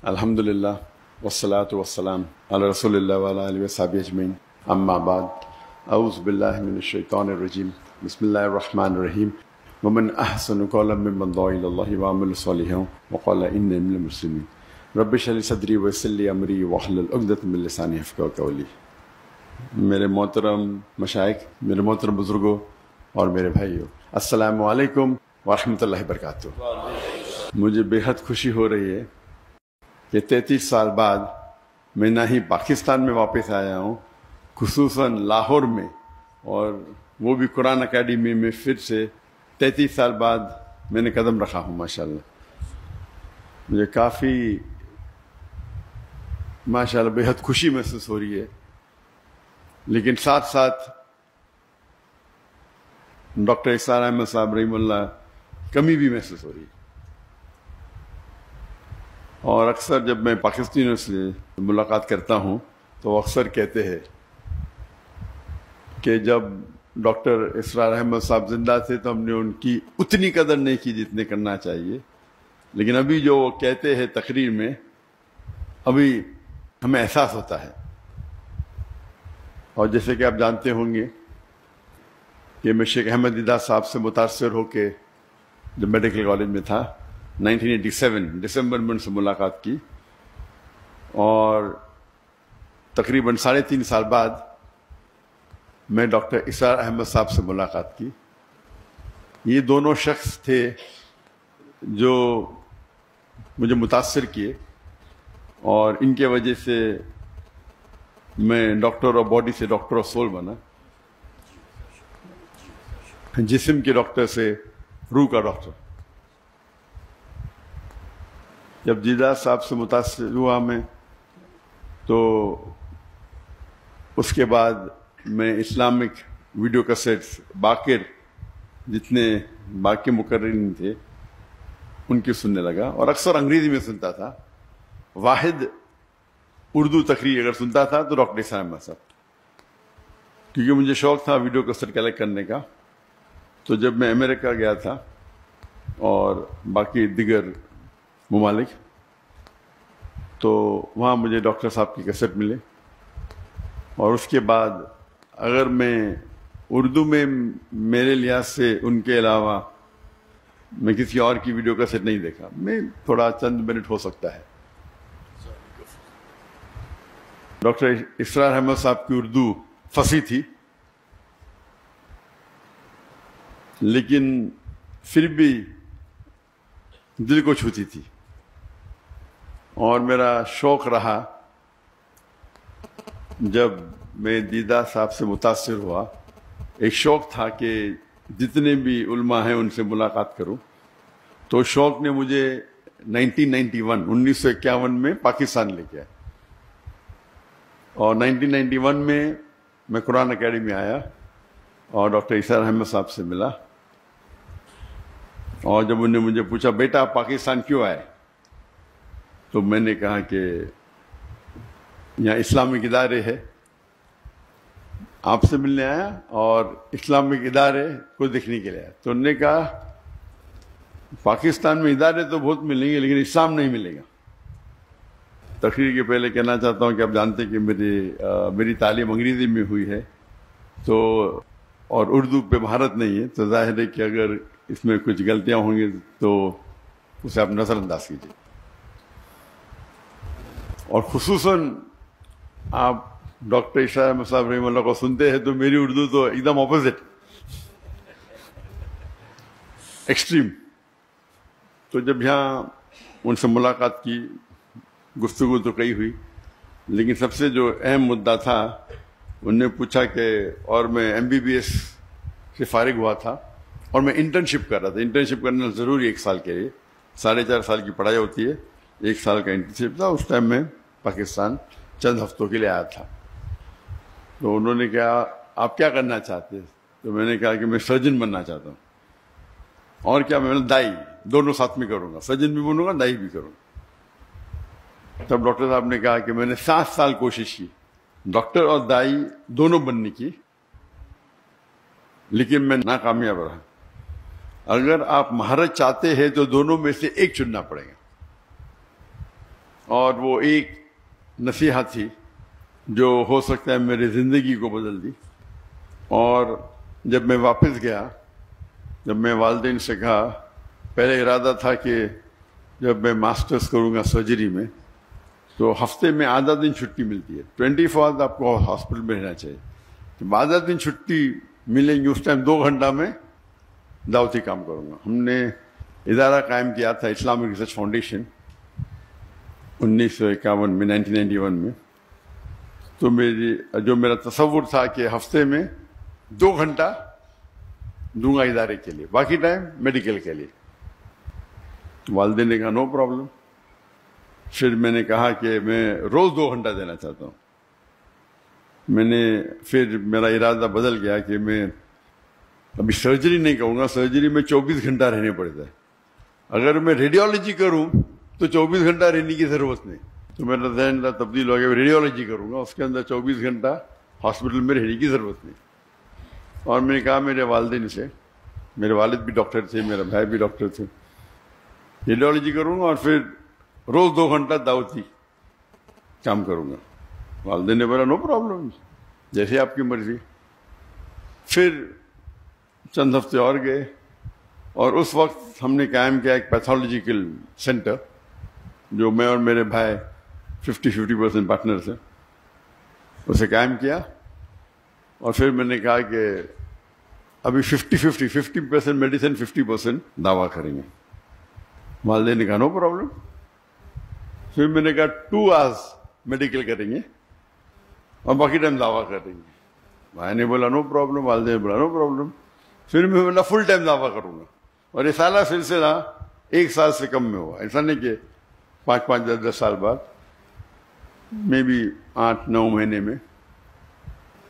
الحمدللہ والصلاة والسلام علی رسول اللہ وعلی آلہ وصحبہ اجمعین، اما بعد، اعوذ باللہ من الشیطان الرجیم، بسم اللہ الرحمن الرحیم۔ ومن احسن قولا ممن دعا الی اللہ وعمل صالحا وقال انی من المسلمین۔ رب اشرح لی صدری ویسر لی امری واحلل عقدۃ من لسانی یفقہوا قولی۔ میرے محترم مشائخ، میرے محترم بزرگوں اور میرے بھائیوں، السلام علیکم ورحمۃ اللہ وبرکاتہ۔ مجھے بے حد خوشی ہو رہی ہے کہ 33 سال بعد میں نہ ہی پاکستان میں واپس آیا ہوں، خصوصاً لاہور میں، اور وہ بھی قرآن اکیڈمی میں پھر سے 33 سال بعد میں نے قدم رکھا ہوں۔ ماشاءاللہ مجھے کافی ماشاءاللہ بے حد خوشی محسوس ہو رہی ہے، لیکن ساتھ ساتھ ڈاکٹر اسرار احمد صاحب رحمہ اللہ کمی بھی محسوس ہو رہی ہے۔ اور اکثر جب میں پاکستانیوں سے ملاقات کرتا ہوں تو وہ اکثر کہتے ہیں کہ جب ڈاکٹر اسرار احمد صاحب زندہ تھے تو ہم نے ان کی اتنی قدر نہیں کی جتنے کرنا چاہیے، لیکن ابھی جو وہ کہتے ہیں تقریر میں، ابھی ہمیں احساس ہوتا ہے۔ اور جیسے کہ آپ جانتے ہوں گے کہ میں شیخ احمد دیدہ صاحب سے متاثر ہو کے جب میڈیکل کالج میں تھا 1987 دسمبر میں ان سے ملاقات کی، اور تقریباً 3.5 سال بعد میں ڈاکٹر اسرار احمد صاحب سے ملاقات کی۔ یہ دونوں شخص تھے جو مجھے متاثر کیے، اور ان کے وجہ سے میں ڈاکٹر آف باڈی سے ڈاکٹر آف سول بنا، جسم کے ڈاکٹر سے روح کا ڈاکٹر۔ جب دیدہ صاحب سے متاثر ہوا میں تو اس کے بعد میں اسلامک ویڈیو کیسٹس باقر جتنے باقی مقررین تھے ان کی سننے لگا، اور اکثر انگریزی میں سنتا تھا۔ واحد اردو تقریر اگر سنتا تھا تو ڈاکٹر اسرار احمد صاحب، کیونکہ مجھے شوق تھا ویڈیو کیسٹ کلیکٹ کرنے کا۔ تو جب میں امریکہ گیا تھا اور باقی دیگر ممالک، تو وہاں مجھے ڈاکٹر صاحب کی کیسٹ ملے، اور اس کے بعد اگر میں اردو میں میرے لحاظ سے ان کے علاوہ میں کسی اور کی ویڈیو کیسٹ نہیں دیکھا۔ میں تھوڑا چند منٹ ہو سکتا ہے۔ ڈاکٹر اسرار احمد صاحب کی اردو فصیح تھی، لیکن پھر بھی دل کو چھوتی تھی، اور میرا شوق رہا جب میں دیدہ صاحب سے متاثر ہوا، ایک شوق تھا کہ جتنے بھی علماء ہیں ان سے ملاقات کروں۔ تو شوق نے مجھے 1951 میں پاکستان لے کے آیا، اور 1991 میں قرآن اکیڈمی آیا اور ڈاکٹر اسرار احمد صاحب سے ملا۔ اور جب انہوں نے مجھے پوچھا بیٹا آپ پاکستان کیوں آئے، تو میں نے کہا کہ یہاں اسلامک ادارے ہے، آپ سے ملنے آیا اور اسلامک ادارے کو دیکھنے کے لیے آیا۔ تو انہوں نے کہا پاکستان میں ادارے تو بہت ملیں گے لیکن اسلام نہیں ملے گا۔ تقریر کے پہلے کہنا چاہتا ہوں کہ آپ جانتے ہیں کہ میری تعلیم انگریزی میں ہوئی ہے، تو اور اردو پہ مہارت نہیں ہے، تو ظاہر ہے کہ اگر اس میں کچھ غلطیاں ہوں گی تو اسے آپ نظر انداز کیجیے۔ اور خصوصاً آپ ڈاکٹر اسرار احمد صاحب رحمہ اللہ کو سنتے ہیں تو میری اردو تو ایک دم اپوزٹ، ایکسٹریم۔ تو جب یہاں ان سے ملاقات کی، گفتگو تو کئی ہوئی، لیکن سب سے جو اہم مدعا تھا، انہوں نے پوچھا کہ اور میں MBBS سے فارغ ہوا تھا اور میں انٹرنشپ کر رہا تھا۔ انٹرنشپ کرنا ضروری 1 سال کے لیے، 4.5 سال کی پڑھائی ہوتی ہے، 1 سال کا انٹرنشپ تھا۔ اس ٹائم میں پاکستان چند ہفتوں کے لیے آیا تھا۔ تو انہوں نے کہا آپ کیا کرنا چاہتے ہیں؟ تو میں نے کہا کہ میں سرجن بننا چاہتا ہوں، اور کیا، میں دائی دونوں ساتھ میں کروں گا، سرجن بھی بنوں گا دائی بھی کروں گا۔ تب ڈاکٹر صاحب نے کہا کہ میں نے 7 سال کوشش کی ڈاکٹر اور دائی دونوں بننے کی، لیکن میں ناکامیاب رہا۔ اگر آپ مہارت چاہتے ہیں تو دونوں میں سے ایک چننا پڑے گا، اور وہ ایک نصیحت تھی جو ہو سکتا ہے میری زندگی کو بدل دی. اور جب میں واپس گیا، جب میں والدین سے کہا، پہلے ارادہ تھا کہ جب میں ماسٹرز کروں گا سرجری میں تو ہفتے میں آدھا دن چھٹی ملتی ہے، 24 آپ کو ہاسپٹل میں رہنا چاہیے. جب آدھا دن چھٹی ملیں گی اس ٹائم 2 گھنٹہ میں دعوتی کام کروں گا. ہم نے ادارہ قائم کیا تھا اسلامک ریسرچ فاؤنڈیشن 1951 میں، 1991 میں. تو میرا تصور تھا کہ ہفتے میں 2 گھنٹہ دوں گا ادارے کے لیے، باقی ٹائم میڈیکل کے لیے. والدین نے کہا نو پرابلم. پھر میں نے کہا کہ میں روز 2 گھنٹہ دینا چاہتا ہوں. پھر میرا ارادہ بدل گیا کہ میں ابھی سرجری نہیں کروں گا. سرجری میں 24 گھنٹہ رہنے پڑتا ہے. اگر میں ریڈیولوجی کروں تو 24 گھنٹہ رہنے کی ضرورت نہیں. تو میرا ذہن تبدیل ہو گیا، ریڈیولوجی کروں گا، اس کے اندر 24 گھنٹہ ہاسپٹل میں رہنے کی ضرورت نہیں. اور میں نے کہا میرے والدین سے، میرے والد بھی ڈاکٹر تھے، میرا بھائی بھی ڈاکٹر تھے، ریڈیولوجی کروں گا اور پھر روز 2 گھنٹہ دعوتی کام کروں گا. والدین نے بولا نو پرابلم، جیسے آپ کی مرضی. پھر چند ہفتے اور گئے اور اس وقت ہم نے قائم کیا ایک پیتھولوجیکل سینٹر جو میں اور میرے بھائی 50% پارٹنرز ہیں، اسے قائم کیا. اور پھر میں نے کہا کہ ابھی 50% میڈیسن 50% دعویٰ کریں گے. والدین نے کہا نو پرابلم. پھر میں نے کہا 2 hours میڈیکل کریں گے اور باقی ٹائم دعویٰ کریں گے. بھائی نے بولا نو پرابلم، والدین نے بولا نو پرابلم. پھر میں بولا فل ٹائم دعویٰ کروں گا. اور یہ سالہ سلسلہ 1 سال سے کم میں ہوا. ایسا نہیں کہ 5 10 سال بعد، میں بھی 8 9 مہینے میں.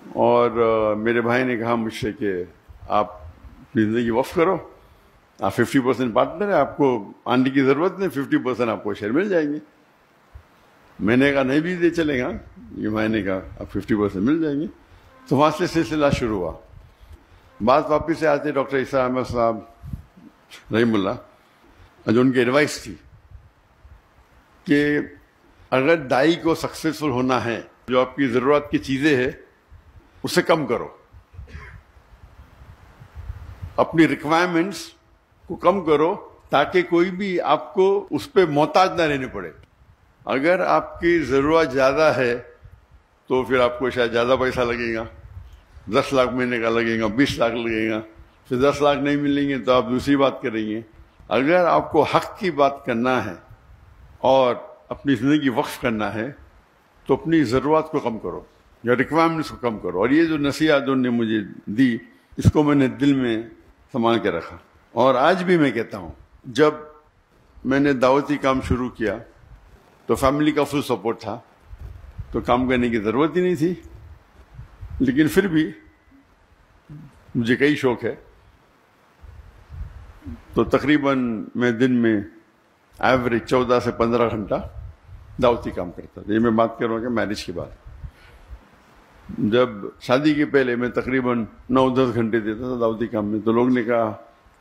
اور میرے بھائی نے کہا مجھ سے کہ آپ زندگی وقف کرو، آپ 50% پارٹنر ہیں، آپ کو آنے کی ضرورت نہیں، 50% آپ کو شیئر مل جائیں گے. میں نے کہا نہیں بھی دے چلے گا. یہ بھائی نے کہا آپ 50% مل جائیں گے. تو وہاں سے سلسلہ شروع ہوا. بات واپس سے آتے ڈاکٹر اسرار احمد صاحب رحیم اللہ، جو ان کی ایڈوائس تھی کہ اگر دائی کو سکسیسفل ہونا ہے، جو آپ کی ضرورت کی چیزیں ہیں اسے کم کرو، اپنی ریکوائرمنٹس کو کم کرو تاکہ کوئی بھی آپ کو اس پہ محتاج نہ رہنے پڑے. اگر آپ کی ضرورت زیادہ ہے تو پھر آپ کو شاید زیادہ پیسہ لگے گا، 10 لاکھ مہینے کا لگے گا، 20 لاکھ لگے گا. پھر 10 لاکھ نہیں ملیں گے تو آپ دوسری بات کریں گے. اگر آپ کو حق کی بات کرنا ہے اور اپنی زندگی وقف کرنا ہے تو اپنی ضرورت کو کم کرو یا ریکوائرمنٹس کو کم کرو. اور یہ جو نصیحت انہوں نے مجھے دی، اس کو میں نے دل میں سنبھال کے رکھا. اور آج بھی میں کہتا ہوں، جب میں نے دعوتی کام شروع کیا تو فیملی کا فل سپورٹ تھا، تو کام کرنے کی ضرورت ہی نہیں تھی. لیکن پھر بھی مجھے کئی شوق ہے، تو تقریباً میں دن میں ایوریج 14 سے 15 گھنٹہ دعوتی کام کرتا تھا. یہ میں بات کر رہا ہوں کہ میرج کے بعد. جب شادی کے پہلے میں تقریباً 9 10 گھنٹے دیتا تھا دعوتی کام میں. تو لوگ نے کہا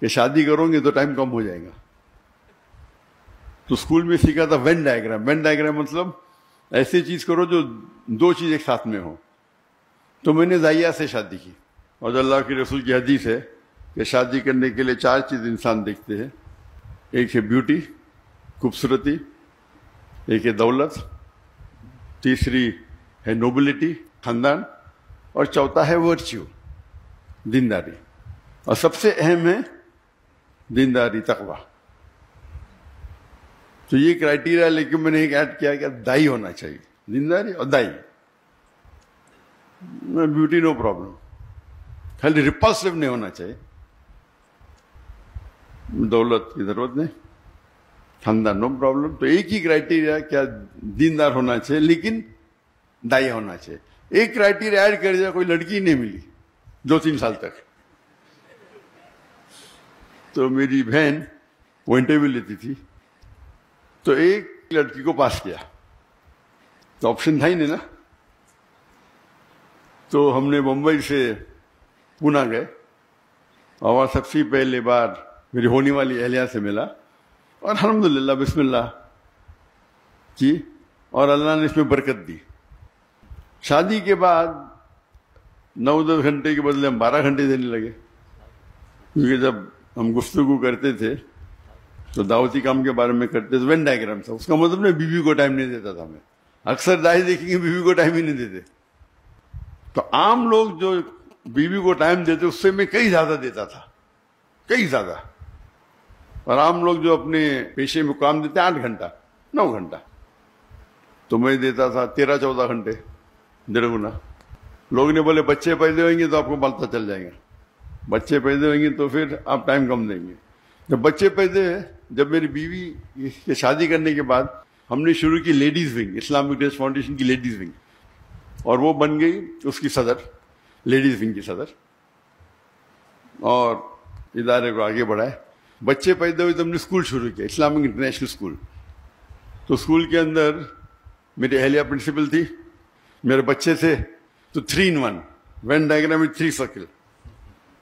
کہ شادی کرو گے تو ٹائم کم ہو جائے گا. تو اسکول میں سیکھا تھا وین ڈائیگرام. وین ڈائیگرام مطلب ایسی چیز کرو جو 2 چیز ایک ساتھ میں ہو. تو میں نے ضائعہ سے شادی کی. اور اللہ کے رسول کی حدیث ہے کہ شادی کرنے کے لیے 4 چیز انسان دیکھتے ہیں. ایک ہے بیوٹی، خوبصورتی، ایک ہے دولت، تیسری ہے نوبلٹی، خاندان، اور چوتھا ہے ورچیو، دینداری. اور سب سے اہم ہے دینداری، تقوی. تو یہ کرائٹیریا لے کے میں نے ایک ایڈ کیا کہ دائی ہونا چاہیے، دینداری اور دائی. بیوٹی نو پرابلم، خالی ریپلسو نہیں ہونا چاہیے. دولت کی ضرورت نہیں، خاندان نو پرابلم. تو ایک ہی کرائٹیریا کیا دیندار ہونا چاہیے لیکن دائی ہونا چاہیے. ایک کرائٹیریا ایڈ کر دیا، کوئی لڑکی نہیں ملی 2 3 سال تک. تو میری بہن وہ انٹرویو لیتی تھی، تو ایک لڑکی کو پاس کیا، تو آپشن تھا ہی نہیں نا. تو ہم نے ممبئی سے پونا گئے اور سب سے پہلے بار میری ہونے والی اہلیہ سے ملا، اور الحمدللہ بسم اللہ کی اور اللہ نے اس میں برکت دی. شادی کے بعد 9-10 گھنٹے کے بدلے ہم 12 گھنٹے دینے لگے، کیونکہ جب ہم گفتگو کرتے تھے تو دعوتی کام کے بارے میں کرتے تھے، وین ڈائیگرام تھا. اس کا مطلب میں بیوی کو ٹائم نہیں دیتا تھا. میں اکثر دائی دیکھیں گے بیوی کو ٹائم ہی نہیں دیتے. تو عام لوگ جو بیوی کو ٹائم دیتے اس سے میں کئی زیادہ دیتا تھا، کئی زیادہ. اور عام لوگ جو اپنے پیشے میں کام دیتے 8 گھنٹہ 9 گھنٹہ، تو میں دیتا تھا 13-14 گھنٹے، 1.5 گنا. لوگ نے بولے بچے پیدا ہوئیں گے تو آپ کو پتہ چل جائے گا، بچے پیدا ہوئیں گے تو پھر آپ ٹائم کم دیں گے. جب بچے پیدا ہوئے، جب میری بیوی کے شادی کرنے کے بعد ہم نے شروع کی ladies wing, Islamic trust foundation کی لیڈیز ونگ، اور وہ بن گئی اس کی صدر، لیڈیز ونگ کی صدر، اور ادارے کو آگے بڑھائے. بچے پیدا ہوئے تو ہم نے اسکول شروع کیا، اسلامک انٹرنیشنل اسکول. تو اسکول کے اندر میری اہلیہ پرنسپل تھی، میرے بچے تھے، تو 3 in 1 وین ڈائیگرام میں 3 سرکل،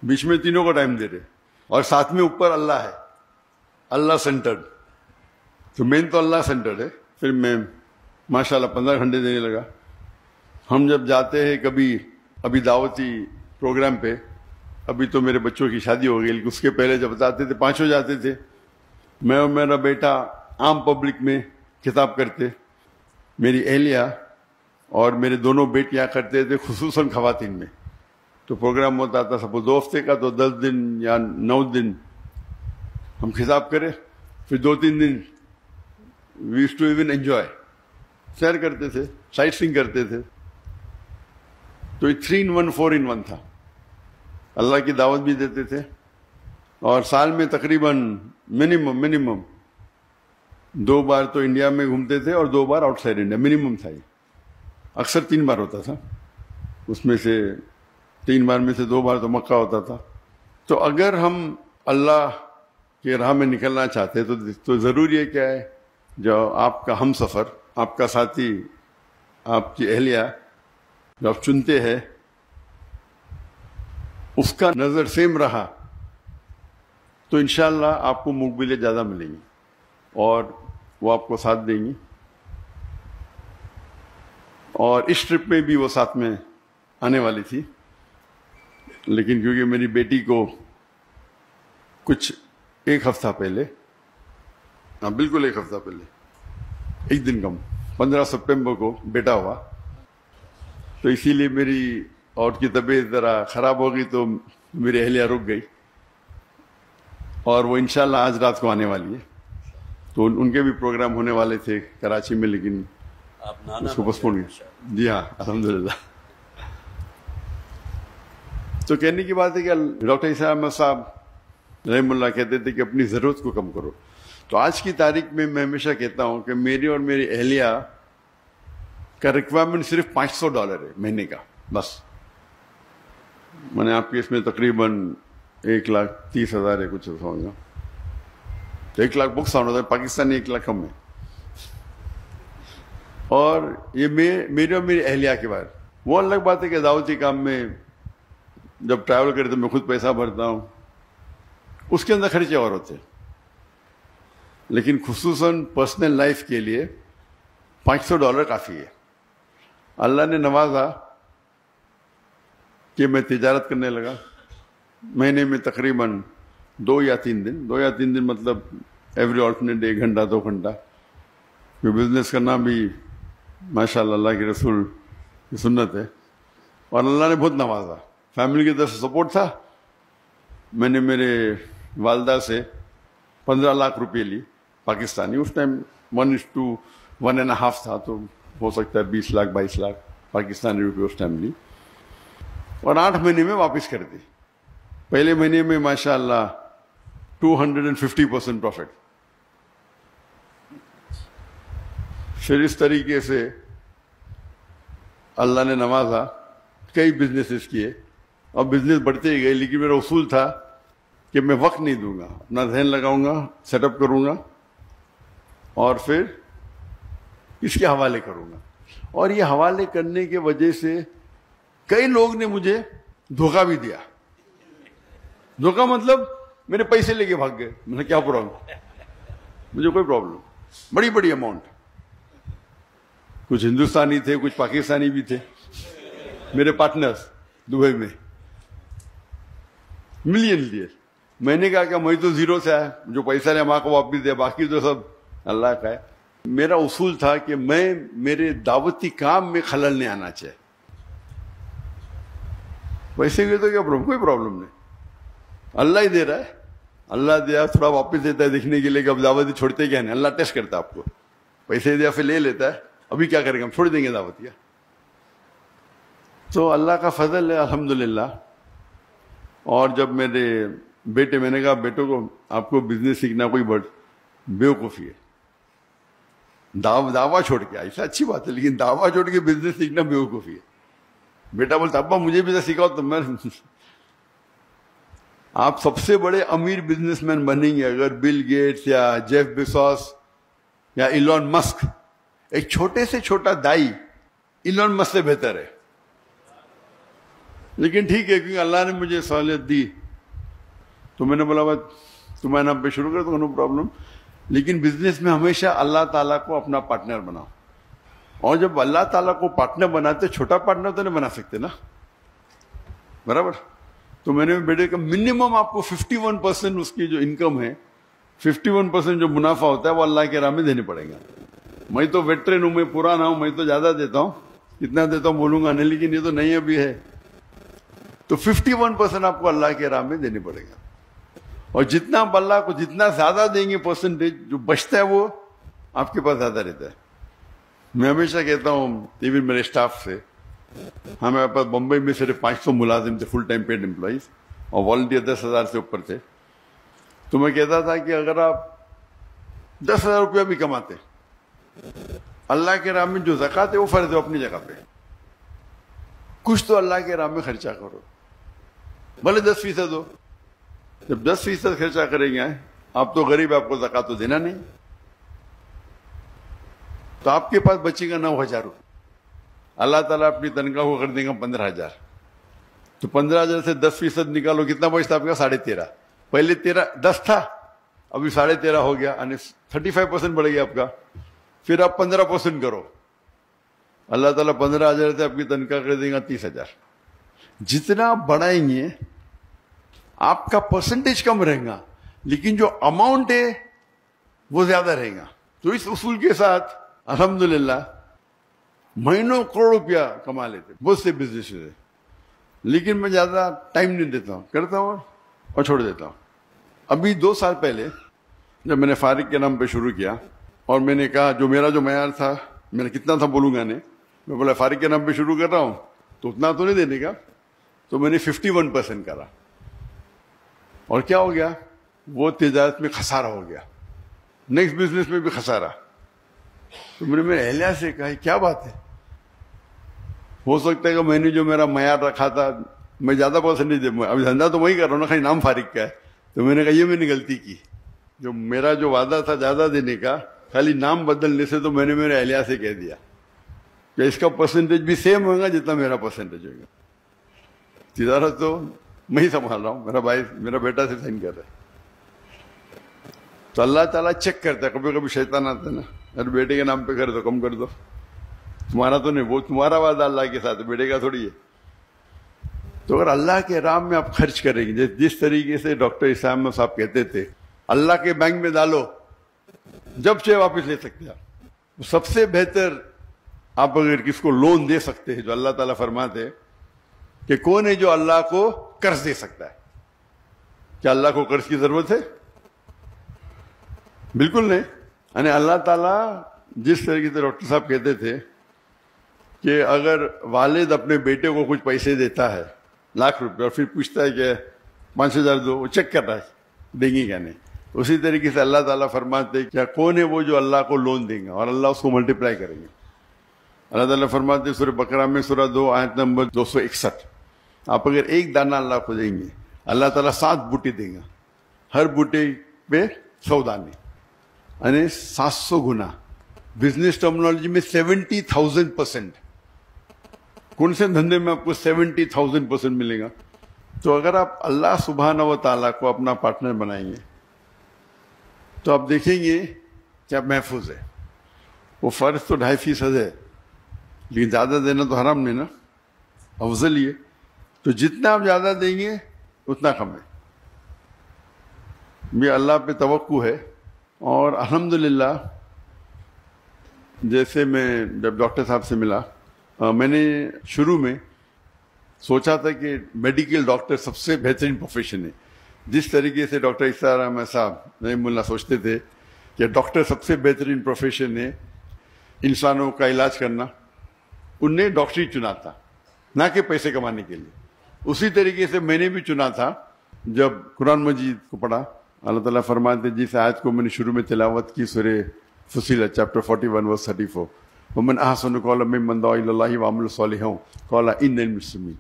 بیچ میں تینوں کو ٹائم دے رہے، اور ساتھ میں اوپر اللہ ہے، اللہ سینٹرڈ. تو مین تو اللہ سینٹرڈ ہے. پھر میں ماشاءاللہ 15 گھنٹے دینے لگا. ہم جب جاتے ہیں کبھی ابھی دعوتی پروگرام پہ، ابھی تو میرے بچوں کی شادی ہو گئی، لیکن اس کے پہلے جب جاتے تھے 5 جاتے تھے، میں اور میرا بیٹا عام پبلک میں خطاب کرتے، میری اہلیہ اور میرے دونوں بیٹیاں کرتے تھے، خصوصاً خواتین میں. تو پروگرام ہوتا تھا سپوز 2 ہفتے کا، تو 10 دن یا 9 دن ہم خطاب کرے، پھر 2-3 دن we used to even enjoy, سیر کرتے تھے، سائٹ سینگ کرتے تھے. تو یہ 3 in 1 4 in 1 تھا. اللہ کی دعوت بھی دیتے تھے، اور سال میں تقریباً منیمم 2 بار تو انڈیا میں گھومتے تھے، اور 2 بار آؤٹ سائڈ انڈیا، منیمم تھا. یہ اکثر 3 بار ہوتا تھا، اس میں سے 3 بار میں سے 2 بار تو مکہ ہوتا تھا. تو اگر ہم اللہ کی راہ میں نکلنا چاہتے تو ضروری ہے کیا ہے، جو آپ کا ہم سفر، آپ کا ساتھی، آپ کی اہلیہ جو آپ چنتے ہیں، اس کا نظر سیم رہا تو انشاءاللہ آپ کو مقبولیں زیادہ ملیں گی، اور وہ آپ کو ساتھ دیں گی. اور اس ٹرپ میں بھی وہ ساتھ میں آنے والی تھی، لیکن کیونکہ میری بیٹی کو کچھ 1 ہفتہ پہلے، بالکل 1 ہفتہ پہلے، 1 دن کم، 15 سپٹمبر کو بیٹا ہوا، تو اسی لیے میری اور کی طبیعت ذرا خراب ہو گئی، تو میری اہلیہ رک گئی، اور وہ انشاءاللہ آج رات کو آنے والی ہے. تو ان کے بھی پروگرام ہونے والے تھے کراچی میں، لیکن اس کو پوسٹ پون کیا. جی ہاں، الحمدللہ. تو کہنے کی بات ہے کہ ڈاکٹر عیسیٰ احمد صاحب رحم اللہ کہتے تھے کہ اپنی ضرورت کو کم کرو. تو آج کی تاریخ میں میں ہمیشہ کہتا ہوں کہ میری اور میری اہلیہ کا ریکوائرمنٹ صرف $500 ہے مہینے کا، بس. میں نے آپ کے اس میں تقریباً 1,30,000 ہے، کچھ ایسا ہوگا. تو 1 لاکھ بکس آنا ہوتا ہے، پاکستانی 1 لاکھ کم ہے. اور یہ میرے اور میری اہلیہ کے بعد وہ الگ بات ہے کہ دعوتی کام میں جب ٹریول کرتے میں خود پیسہ بھرتا ہوں، اس کے اندر خرچے اور ہوتے ہیں، لیکن خصوصاً پرسنل لائف کے لیے $500 کافی ہے. اللہ نے نوازا کہ میں تجارت کرنے لگا. مہینے میں تقریباً 2 یا 3 دن مطلب ایوری آلٹرنیٹ 1 گھنٹہ 2 گھنٹہ. بزنس کرنا بھی ماشاءاللہ اللہ کے رسول کی سنت ہے، اور اللہ نے بہت نوازا. فیملی کی طرف سے سپورٹ تھا. میں نے میرے والدہ سے 15 لاکھ روپے لی پاکستانی. اس ٹائم 1:1.5 تھا، تو ہو سکتا ہے 20 لاکھ 22 لاکھ پاکستانی روپے اس ٹائم لی، اور 8 مہینے میں واپس کر دی. پہلے مہینے میں ماشاءاللہ 250% پروفٹ. پھر اس طریقے سے اللہ نے نوازا، کئی بزنسز کیے، اور بزنس بڑھتے ہی گئے. لیکن میرا اصول تھا کہ میں وقت نہیں دوں گا، اپنا ذہن لگاؤں گا، سیٹ اپ کروں گا، اور پھر اس کے حوالے کروں گا. اور یہ حوالے کرنے کی وجہ سے کئی لوگ نے مجھے دھوکہ بھی دیا. دھوکہ مطلب میرے پیسے لے کے بھاگ گئے. میں نے کیا پرابلم، مجھے کوئی پرابلم، بڑی اماؤنٹ. کچھ ہندوستانی تھے, کچھ پاکستانی بھی تھے میرے پارٹنرز دبئی میں, ملین لیے. میں نے کہا کہ میں تو زیرو سے آیا, جو پیسہ لے ماں کو واپس دے, باقی تو سب اللہ کا ہے. میرا اصول تھا کہ میں میرے دعوتی کام میں خلل نہیں آنا چاہیے. ویسے بھی تو کیا پرابلم, کوئی پرابلم نہیں, اللہ ہی دے رہا ہے, اللہ دیا تھوڑا واپس دیتا ہے دیکھنے کے لیے کہ اب دعوتی چھوڑتے کیا نہیں. اللہ ٹیسٹ کرتا ہے آپ کو, پیسے دیا پھر لے لیتا ہے, ابھی کیا کریں گے, ہم چھوڑ دیں گے دعوتیہ. تو اللہ کا فضل ہے الحمدللہ. اور جب میرے بیٹے, میں نے کہا بیٹوں کو آپ کو بزنس سیکھنا کوئی بڑی بیوقوفی ہے, دعویٰ چھوڑ کے, ایسا اچھی بات ہے لیکن دعویٰ چھوڑ کے بزنس سیکھنا بیوقوفی ہے. بیٹا بولتا ابا مجھے بھی تو سکھاؤ. تو میں آپ سب سے بڑے امیر بزنس مین بنیں گے اگر بل گیٹس یا جیف بیزوس یا ایلون مسک, ایک چھوٹے سے چھوٹا دائی ایلون مسک سے بہتر ہے. لیکن ٹھیک ہے, کیونکہ اللہ نے مجھے سہولت دی تو میں نے بولا بس تمہارے نام پہ شروع کر دو, نو پرابلم. لیکن بزنس میں ہمیشہ اللہ تعالیٰ کو اپنا پارٹنر بناؤ. اور جب اللہ تعالیٰ کو پارٹنر بناتے, چھوٹا پارٹنر تو نہیں بنا سکتے نا, برابر. تو میں نے بیٹے کا منیمم آپ کو 51% اس کی جو انکم ہے, 51% جو منافع ہوتا ہے وہ اللہ کے راہ میں دینے پڑے گا. میں تو ویٹرن ہوں, میں پرانا ہوں, میں تو زیادہ دیتا ہوں, کتنا دیتا ہوں بولوں گا نہیں, لیکن یہ تو نہیں ابھی ہے. تو 51% آپ کو اللہ کے راہ میں دینے پڑے گا. اور جتنا آپ اللہ کو جتنا زیادہ دیں گے پرسنٹیج, جو بچتا ہے وہ آپ کے پاس زیادہ رہتا ہے. میں ہمیشہ کہتا ہوں ایون میرے اسٹاف سے, ہمارے پاس بمبئی میں صرف 500 ملازم تھے, فل ٹائم پیڈ امپلائیز, اور والنٹیئر 10,000 سے اوپر تھے. تو میں کہتا تھا کہ اگر آپ 10,000 روپیہ بھی کماتے, اللہ کے راہ میں جو زکوٰۃ ہے وہ فرض ہے اپنی جگہ پہ, کچھ تو اللہ کے راہ میں خرچہ کرو, بھلے 10% ہو. جب 10% خرچہ کریں گے آپ تو غریب, آپ کو زکوٰۃ تو دینا نہیں, تو آپ کے پاس بچے گا 9,000 روپے. اللہ تعالیٰ اپنی تنخواہ کو کر دیں گا 15,000. تو 15,000 سے 10% نکالو, کتنا بچتا آپ کا, 13.5. پہلے 10 تھا, ابھی 13.5 ہو گیا, یعنی 35% بڑھ گیا آپ کا. پھر آپ 15% کرو, اللہ تعالیٰ 15,000 سے آپ کی تنخواہ کر دیں گا 30,000. جتنا بڑھائیں گے آپ کا پرسنٹیج کم رہے گا, لیکن جو اماؤنٹ ہے وہ زیادہ رہے گا. تو اس اصول کے ساتھ الحمدللہ مہینوں کروڑ روپیہ کما لیتے بہت سے بزنس ہے. لیکن میں زیادہ ٹائم نہیں دیتا ہوں, کرتا ہوں اور چھوڑ دیتا ہوں. ابھی 2 سال پہلے جب میں نے فارغ کے نام پہ شروع کیا, اور میں نے کہا جو میرا جو معیار تھا, میں نے کتنا تھا بولوں گا نہیں, میں بولا فارغ کے نام پہ شروع کر رہا ہوں تو اتنا تو نہیں دینے کا. تو میں نے 51% کرا, اور کیا ہو گیا, وہ تجارت میں خسارہ ہو گیا, نیکسٹ بزنس میں بھی خسارہ. تو میں نے میرے اہلیہ سے کہا کیا بات ہے, ہو سکتا ہے کہ میں نے جو میرا معیار رکھا تھا میں زیادہ پرسنٹیج دے, ابھی دھندا تو وہی کر رہا ہوں نا, خالی نام فارغ کا ہے. تو میں نے کہا یہ میں نے غلطی کی, جو میرا جو وعدہ تھا زیادہ دینے کا, خالی نام بدلنے سے, تو میں نے میرے اہلیہ سے کہہ دیا کہ اس کا پرسنٹیج بھی سیم ہوگا جتنا میرا پرسنٹیج ہوگا. تجارت تو میں ہی سنبھال رہا ہوں, میرا بھائی میرا بیٹا سے سائن کر رہا ہے. تو اللہ تعالیٰ چیک کرتا ہے, کبھی کبھی شیطان آتا ہے نا, ارے بیٹے کے نام پہ کر دو, کم کر دو, تمہارا تو نہیں, وہ تمہارا وعدہ اللہ کے ساتھ, بیٹے کا تھوڑی ہے. تو اگر اللہ کے راہ میں آپ خرچ کریں گے, جس طریقے سے ڈاکٹر اسامہ صاحب کہتے تھے, اللہ کے بینک میں ڈالو, جب چاہے واپس لے سکتے ہیں آپ. سب سے بہتر آپ اگر کس کو لون دے سکتے ہیں, جو اللہ تعالیٰ فرماتے ہیں کہ کون ہے جو اللہ کو قرض دے سکتا ہے. کیا اللہ کو قرض کی ضرورت ہے؟ بالکل نہیں. یعنی اللہ تعالیٰ جس طریقے سے ڈاکٹر صاحب کہتے تھے کہ اگر والد اپنے بیٹے کو کچھ پیسے دیتا ہے, 1,00,000 روپے, اور پھر پوچھتا ہے کہ 5,000 دو, وہ چیک کر رہا ہے دیں گے کیا نہیں. اسی طریقے سے اللہ تعالیٰ فرماتے کیا کون ہے وہ جو اللہ کو لون دیں گا اور اللہ اس کو ملٹیپلائی کریں گے. اللہ تعالیٰ فرماتے سورہ بقرہ میں سورہ 2 آیت نمبر 261, آپ اگر ایک دانہ اللہ کو دیں گے, اللہ تعالیٰ 7 بوٹے دیں گا, ہر بوٹے پہ 100 دانے, یعنی 700 گنا. بزنس ٹرمنالوجی میں 70,000%. کون سے دھندے میں آپ کو 70,000% ملے گا؟ تو اگر آپ اللہ سبحانہ و تعالیٰ کو اپنا پارٹنر بنائیں گے تو آپ دیکھیں گے کہ آپ محفوظ ہے. وہ فرض تو 2.5% ہے, لیکن زیادہ دینا تو حرام نہیں نا، افضل یہ، تو جتنا آپ زیادہ دیں گے اتنا کم ہے. یہ اللہ پہ توقع ہے. اور الحمدللہ جیسے میں جب ڈاکٹر صاحب سے ملا، میں نے شروع میں سوچا تھا کہ میڈیکل ڈاکٹر سب سے بہترین پروفیشن ہے. جس طریقے سے ڈاکٹر اسرار احمد صاحب رحمہ اللہ سوچتے تھے کہ ڈاکٹر سب سے بہترین پروفیشن ہے انسانوں کا علاج کرنا، ان نے ڈاکٹری چنا تھا نہ کہ پیسے کمانے کے لیے. اسی طریقے سے میں نے بھی چنا تھا. جب قرآن مجید کو پڑھا، اللہ تعالیٰ فرماتے جس آیت کو میں نے شروع میں تلاوت کی، سورہ فصیلت چیپٹر 41 ورس 34، ومن احسن قولا ممن دعا الی اللہ وعمل صالحا قال انی من المسلمین،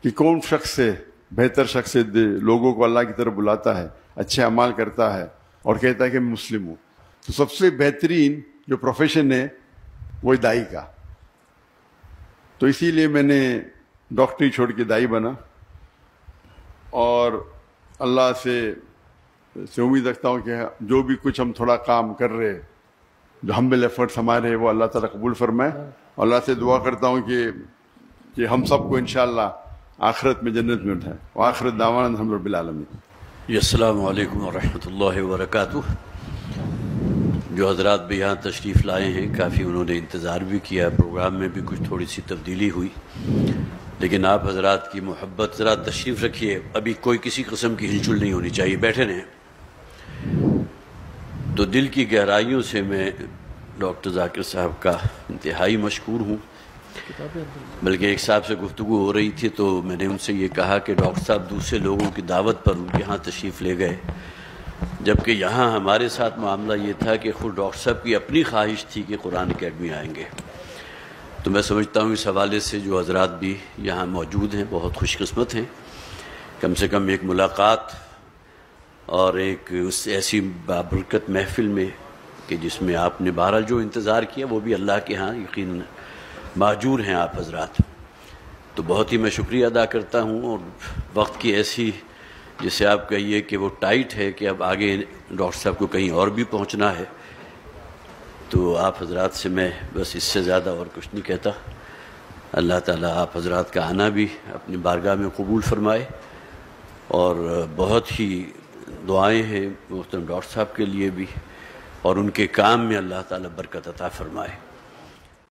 کہ کون شخص سے بہتر شخص سے لوگوں کو اللہ کی طرف بلاتا ہے، اچھے اعمال کرتا ہے اور کہتا ہے کہ میں مسلم ہوں. تو سب سے بہترین جو پروفیشن ہے وہ دائی کا. تو اسی لیے میں نے ڈاکٹری چھوڑ کے دائی بنا، اور اللہ سے امید رکھتا ہوں کہ جو بھی کچھ ہم تھوڑا کام کر رہے، جو ہمبل ایفرٹس ہمارے، وہ اللہ تعالیٰ قبول فرمائے. اور اللہ سے دعا کرتا ہوں کہ ہم سب کو انشاءاللہ آخرت میں جنت میں اٹھائے. وآخر دعوانا الحمد رب العالمین. السلام علیکم ورحمۃ اللہ وبرکاتہ. جو حضرات بھی یہاں تشریف لائے ہیں، کافی انہوں نے انتظار بھی کیا، پروگرام میں بھی کچھ تھوڑی سی تبدیلی ہوئی، لیکن آپ حضرات کی محبت. ذرا تشریف رکھیے، ابھی کوئی کسی قسم کی ہلچل نہیں ہونی چاہیے، بیٹھے رہیں. تو دل کی گہرائیوں سے میں ڈاکٹر ذاکر صاحب کا انتہائی مشکور ہوں. بلکہ ایک صاحب سے گفتگو ہو رہی تھی تو میں نے ان سے یہ کہا کہ ڈاکٹر صاحب دوسرے لوگوں کی دعوت پر ان کے ہاں تشریف لے گئے، جبکہ یہاں ہمارے ساتھ معاملہ یہ تھا کہ خود ڈاکٹر صاحب کی اپنی خواہش تھی کہ قرآن اکیڈمی آئیں گے. تو میں سمجھتا ہوں اس حوالے سے جو حضرات بھی یہاں موجود ہیں بہت خوش قسمت ہیں. کم سے کم ایک ملاقات اور ایک اس ایسی بابرکت محفل میں کہ جس میں آپ نے بہرحال جو انتظار کیا وہ بھی اللہ کے ہاں یقیناً ماجور ہیں آپ حضرات. تو بہت ہی میں شکریہ ادا کرتا ہوں. اور وقت کی ایسی جسے آپ کہیے کہ وہ ٹائٹ ہے کہ اب آگے ڈاکٹر صاحب کو کہیں اور بھی پہنچنا ہے، تو آپ حضرات سے میں بس اس سے زیادہ اور کچھ نہیں کہتا. اللہ تعالیٰ آپ حضرات کا آنا بھی اپنی بارگاہ میں قبول فرمائے، اور بہت ہی دعائیں ہیں محترم ڈاکٹر صاحب کے لیے بھی، اور ان کے کام میں اللہ تعالیٰ برکت عطا فرمائے.